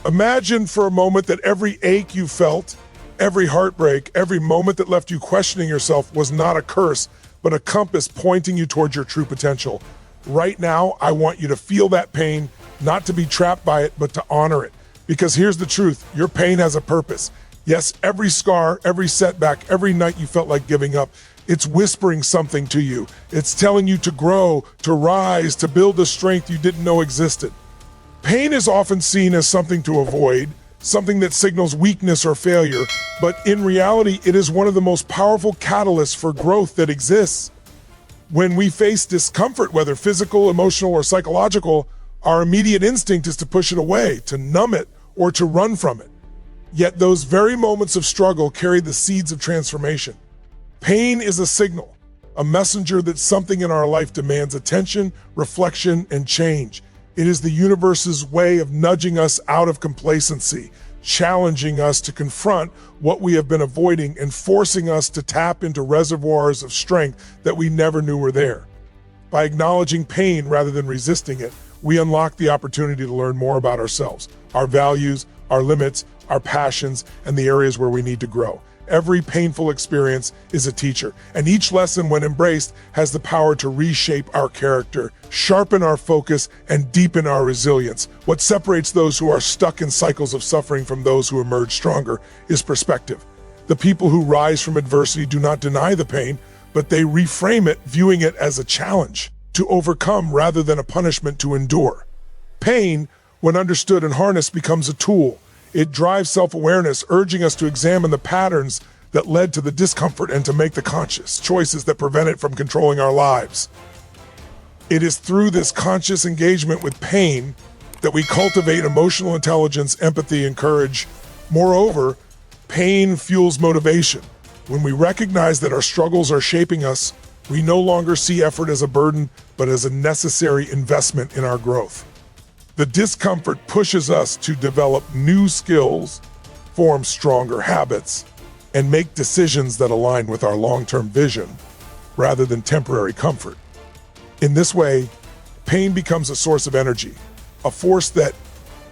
Imagine for a moment that every ache you felt, every heartbreak, every moment that left you questioning yourself was not a curse, but a compass pointing you towards your true potential. Right now, I want you to feel that pain, not to be trapped by it, but to honor it. Because here's the truth, your pain has a purpose. Yes, every scar, every setback, every night you felt like giving up, it's whispering something to you. It's telling you to grow, to rise, to build the strength you didn't know existed. Pain is often seen as something to avoid, something that signals weakness or failure, but in reality, it is one of the most powerful catalysts for growth that exists. When we face discomfort, whether physical, emotional, or psychological, our immediate instinct is to push it away, to numb it, or to run from it. Yet those very moments of struggle carry the seeds of transformation. Pain is a signal, a messenger that something in our life demands attention, reflection, and change. It is the universe's way of nudging us out of complacency, challenging us to confront what we have been avoiding and forcing us to tap into reservoirs of strength that we never knew were there. By acknowledging pain rather than resisting it, we unlock the opportunity to learn more about ourselves, our values, our limits, our passions, and the areas where we need to grow. Every painful experience is a teacher, and each lesson, when embraced, has the power to reshape our character, sharpen our focus, and deepen our resilience. What separates those who are stuck in cycles of suffering from those who emerge stronger is perspective. The people who rise from adversity do not deny the pain, but they reframe it, viewing it as a challenge to overcome rather than a punishment to endure. Pain, when understood and harnessed, becomes a tool. It drives self-awareness, urging us to examine the patterns that led to the discomfort and to make the conscious choices that prevent it from controlling our lives. It is through this conscious engagement with pain that we cultivate emotional intelligence, empathy, and courage. Moreover, pain fuels motivation. When we recognize that our struggles are shaping us, we no longer see effort as a burden, but as a necessary investment in our growth. The discomfort pushes us to develop new skills, form stronger habits, and make decisions that align with our long-term vision rather than temporary comfort. In this way, pain becomes a source of energy, a force that,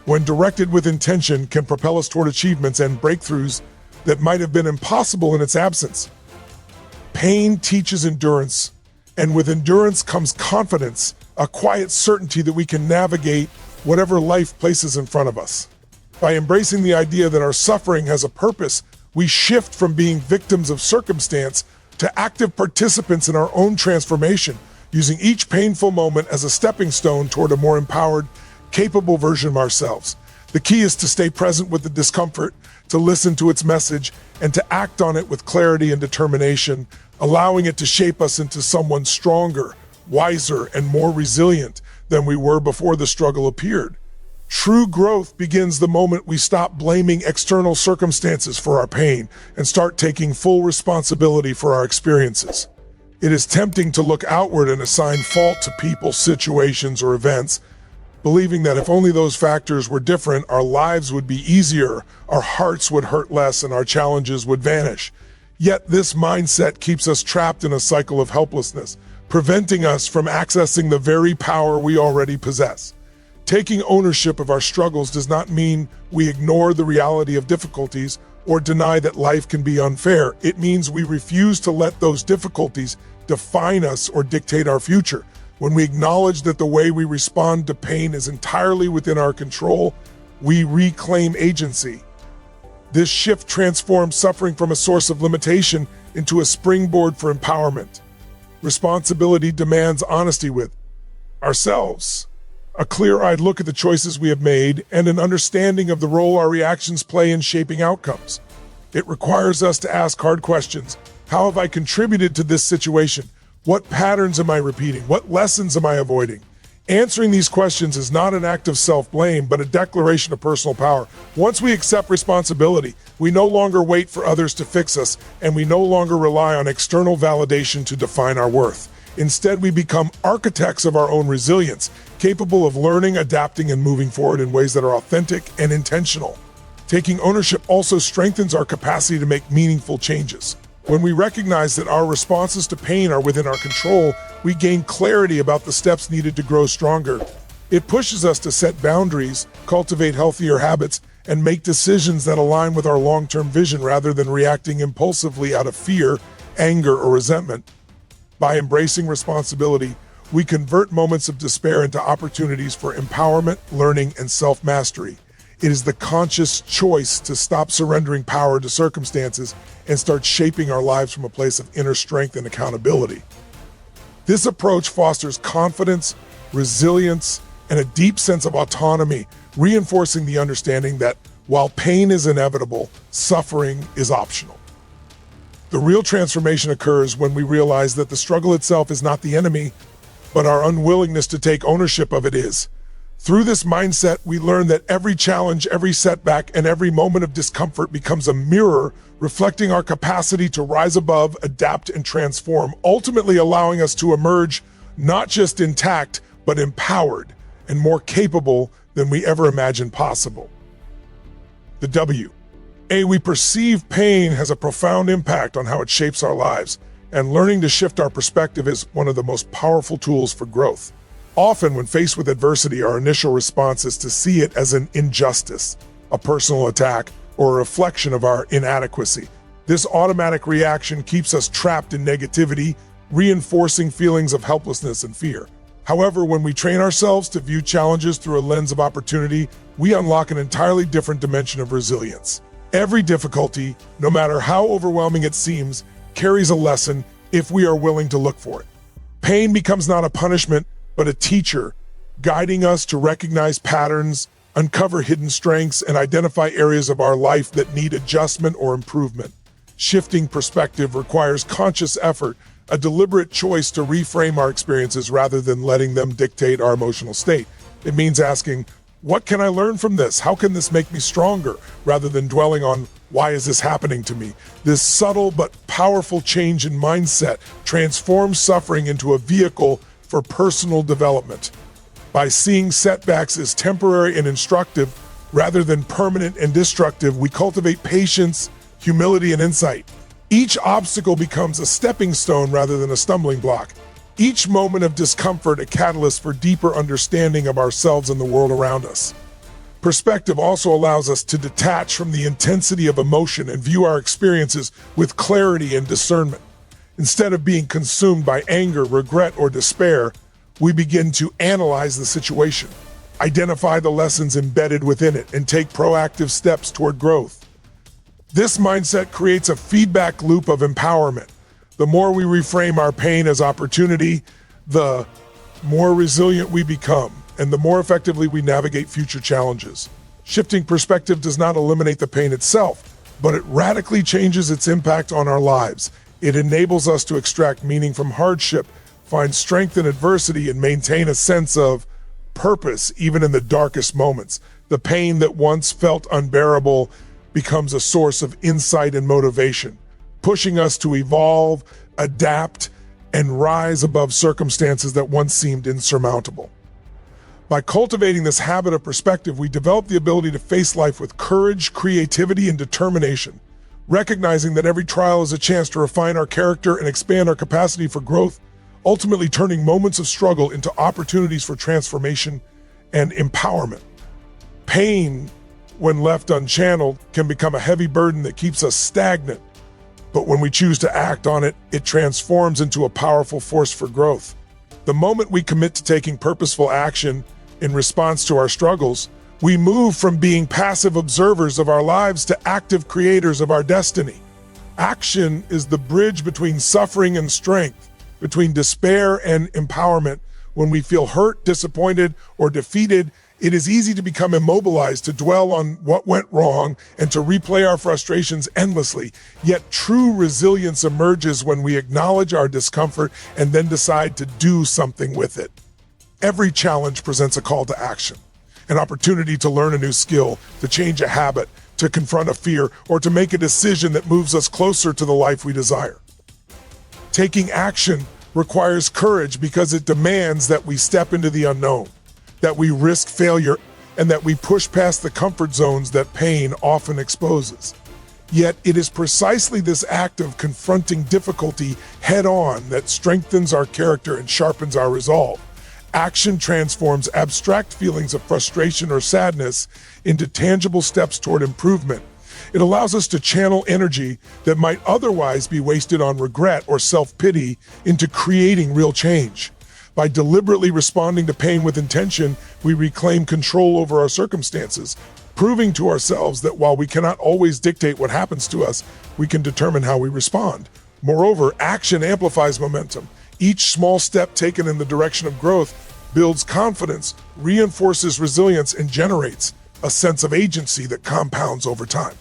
when directed with intention, can propel us toward achievements and breakthroughs that might have been impossible in its absence. Pain teaches endurance, and with endurance comes confidence, a quiet certainty that we can navigate whatever life places in front of us. By embracing the idea that our suffering has a purpose, we shift from being victims of circumstance to active participants in our own transformation, using each painful moment as a stepping stone toward a more empowered, capable version of ourselves. The key is to stay present with the discomfort, to listen to its message, and to act on it with clarity and determination, allowing it to shape us into someone stronger, wiser, and more resilient than we were before the struggle appeared. True growth begins the moment we stop blaming external circumstances for our pain and start taking full responsibility for our experiences. It is tempting to look outward and assign fault to people, situations, or events, believing that if only those factors were different, our lives would be easier, our hearts would hurt less, and our challenges would vanish. Yet this mindset keeps us trapped in a cycle of helplessness, preventing us from accessing the very power we already possess. Taking ownership of our struggles does not mean we ignore the reality of difficulties or deny that life can be unfair. It means we refuse to let those difficulties define us or dictate our future. When we acknowledge that the way we respond to pain is entirely within our control, we reclaim agency. This shift transforms suffering from a source of limitation into a springboard for empowerment. Responsibility demands honesty with ourselves, a clear-eyed look at the choices we have made, and an understanding of the role our reactions play in shaping outcomes. It requires us to ask hard questions. How have I contributed to this situation? What patterns am I repeating? What lessons am I avoiding? Answering these questions is not an act of self-blame, but a declaration of personal power. Once we accept responsibility, we no longer wait for others to fix us, and we no longer rely on external validation to define our worth. Instead, we become architects of our own resilience, capable of learning, adapting, and moving forward in ways that are authentic and intentional. Taking ownership also strengthens our capacity to make meaningful changes. When we recognize that our responses to pain are within our control, we gain clarity about the steps needed to grow stronger. It pushes us to set boundaries, cultivate healthier habits, and make decisions that align with our long-term vision rather than reacting impulsively out of fear, anger, or resentment. By embracing responsibility, we convert moments of despair into opportunities for empowerment, learning, and self-mastery. It is the conscious choice to stop surrendering power to circumstances and start shaping our lives from a place of inner strength and accountability. This approach fosters confidence, resilience, and a deep sense of autonomy, reinforcing the understanding that while pain is inevitable, suffering is optional. The real transformation occurs when we realize that the struggle itself is not the enemy, but our unwillingness to take ownership of it is. Through this mindset, we learn that every challenge, every setback, and every moment of discomfort becomes a mirror reflecting our capacity to rise above, adapt, and transform, ultimately allowing us to emerge not just intact, but empowered and more capable than we ever imagined possible. The W. We perceive pain has a profound impact on how it shapes our lives, and learning to shift our perspective is one of the most powerful tools for growth. Often, when faced with adversity, our initial response is to see it as an injustice, a personal attack, or a reflection of our inadequacy. This automatic reaction keeps us trapped in negativity, reinforcing feelings of helplessness and fear. However, when we train ourselves to view challenges through a lens of opportunity, we unlock an entirely different dimension of resilience. Every difficulty, no matter how overwhelming it seems, carries a lesson if we are willing to look for it. Pain becomes not a punishment, but a teacher, guiding us to recognize patterns, uncover hidden strengths, and identify areas of our life that need adjustment or improvement. Shifting perspective requires conscious effort, a deliberate choice to reframe our experiences rather than letting them dictate our emotional state. It means asking, what can I learn from this? How can this make me stronger? Rather than dwelling on, why is this happening to me? This subtle but powerful change in mindset transforms suffering into a vehicle for personal development. By seeing setbacks as temporary and instructive rather than permanent and destructive, we cultivate patience, humility, and insight. Each obstacle becomes a stepping stone rather than a stumbling block. Each moment of discomfort a catalyst for deeper understanding of ourselves and the world around us. Perspective also allows us to detach from the intensity of emotion and view our experiences with clarity and discernment. Instead of being consumed by anger, regret, or despair, we begin to analyze the situation, identify the lessons embedded within it, and take proactive steps toward growth. This mindset creates a feedback loop of empowerment. The more we reframe our pain as opportunity, the more resilient we become, and the more effectively we navigate future challenges. Shifting perspective does not eliminate the pain itself, but it radically changes its impact on our lives. It enables us to extract meaning from hardship, find strength in adversity, and maintain a sense of purpose even in the darkest moments. The pain that once felt unbearable becomes a source of insight and motivation, pushing us to evolve, adapt, and rise above circumstances that once seemed insurmountable. By cultivating this habit of perspective, we develop the ability to face life with courage, creativity, and determination, recognizing that every trial is a chance to refine our character and expand our capacity for growth, ultimately turning moments of struggle into opportunities for transformation and empowerment. Pain, when left unchanneled, can become a heavy burden that keeps us stagnant. But when we choose to act on it, it transforms into a powerful force for growth. The moment we commit to taking purposeful action in response to our struggles, we move from being passive observers of our lives to active creators of our destiny. Action is the bridge between suffering and strength, between despair and empowerment. When we feel hurt, disappointed, or defeated, it is easy to become immobilized, to dwell on what went wrong, and to replay our frustrations endlessly. Yet true resilience emerges when we acknowledge our discomfort and then decide to do something with it. Every challenge presents a call to action, an opportunity to learn a new skill, to change a habit, to confront a fear, or to make a decision that moves us closer to the life we desire. Taking action requires courage because it demands that we step into the unknown, that we risk failure, and that we push past the comfort zones that pain often exposes. Yet it is precisely this act of confronting difficulty head-on that strengthens our character and sharpens our resolve. Action transforms abstract feelings of frustration or sadness into tangible steps toward improvement. It allows us to channel energy that might otherwise be wasted on regret or self-pity into creating real change. By deliberately responding to pain with intention, we reclaim control over our circumstances, proving to ourselves that while we cannot always dictate what happens to us, we can determine how we respond. Moreover, action amplifies momentum. Each small step taken in the direction of growth builds confidence, reinforces resilience, and generates a sense of agency that compounds over time.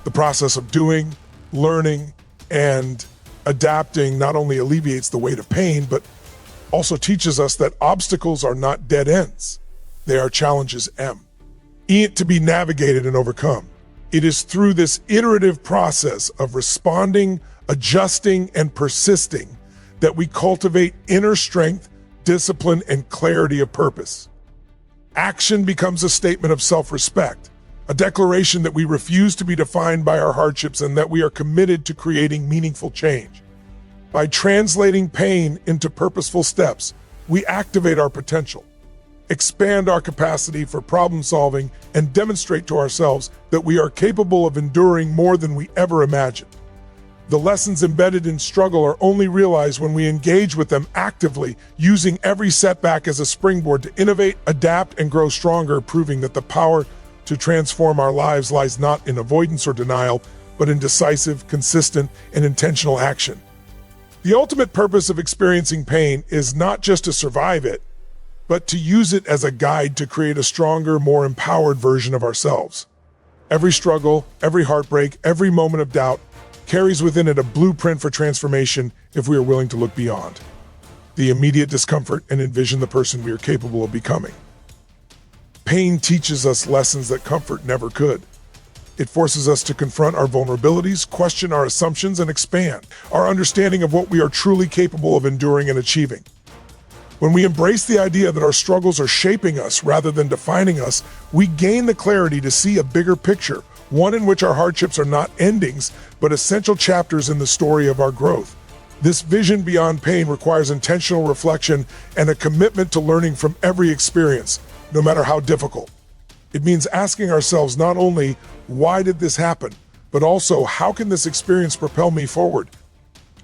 The process of doing, learning, and adapting not only alleviates the weight of pain, but also teaches us that obstacles are not dead ends. They are challenges to be navigated and overcome. It is through this iterative process of responding, adjusting, and persisting that we cultivate inner strength, discipline, and clarity of purpose. Action becomes a statement of self-respect, a declaration that we refuse to be defined by our hardships and that we are committed to creating meaningful change. By translating pain into purposeful steps, we activate our potential, expand our capacity for problem solving, and demonstrate to ourselves that we are capable of enduring more than we ever imagined. The lessons embedded in struggle are only realized when we engage with them actively, using every setback as a springboard to innovate, adapt, and grow stronger, proving that the power to transform our lives lies not in avoidance or denial, but in decisive, consistent, and intentional action. The ultimate purpose of experiencing pain is not just to survive it, but to use it as a guide to create a stronger, more empowered version of ourselves. Every struggle, every heartbreak, every moment of doubt carries within it a blueprint for transformation if we are willing to look beyond the immediate discomfort and envision the person we are capable of becoming. Pain teaches us lessons that comfort never could. It forces us to confront our vulnerabilities, question our assumptions, and expand our understanding of what we are truly capable of enduring and achieving. When we embrace the idea that our struggles are shaping us rather than defining us, we gain the clarity to see a bigger picture, one in which our hardships are not endings, but essential chapters in the story of our growth. This vision beyond pain requires intentional reflection and a commitment to learning from every experience, no matter how difficult. It means asking ourselves not only, why did this happen, but also, how can this experience propel me forward?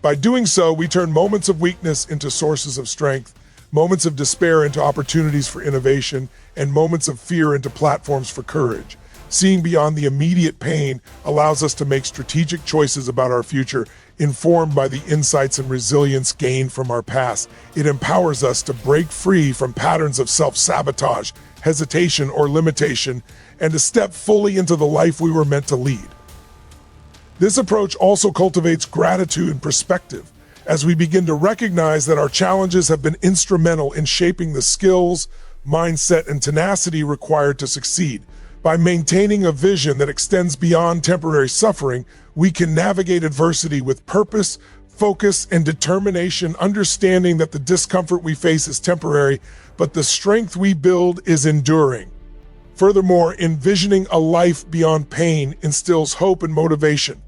By doing so, we turn moments of weakness into sources of strength, moments of despair into opportunities for innovation, and moments of fear into platforms for courage. Seeing beyond the immediate pain allows us to make strategic choices about our future, informed by the insights and resilience gained from our past. It empowers us to break free from patterns of self-sabotage, hesitation, or limitation, and to step fully into the life we were meant to lead. This approach also cultivates gratitude and perspective, as we begin to recognize that our challenges have been instrumental in shaping the skills, mindset, and tenacity required to succeed. By maintaining a vision that extends beyond temporary suffering, we can navigate adversity with purpose, focus, and determination, understanding that the discomfort we face is temporary, but the strength we build is enduring. Furthermore, envisioning a life beyond pain instills hope and motivation,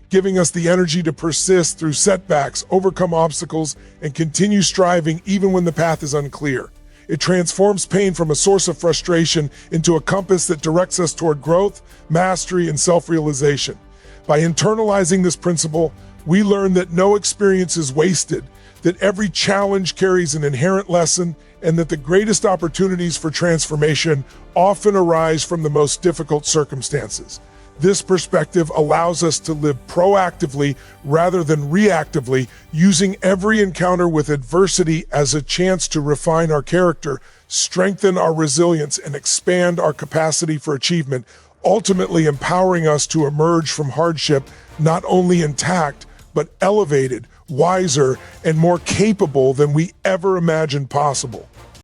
giving us the energy to persist through setbacks, overcome obstacles, and continue striving even when the path is unclear. It transforms pain from a source of frustration into a compass that directs us toward growth, mastery, and self-realization. By internalizing this principle, we learn that no experience is wasted, that every challenge carries an inherent lesson, and that the greatest opportunities for transformation often arise from the most difficult circumstances. This perspective allows us to live proactively rather than reactively, using every encounter with adversity as a chance to refine our character, strengthen our resilience, and expand our capacity for achievement, ultimately empowering us to emerge from hardship not only intact, but elevated, wiser, and more capable than we ever imagined possible.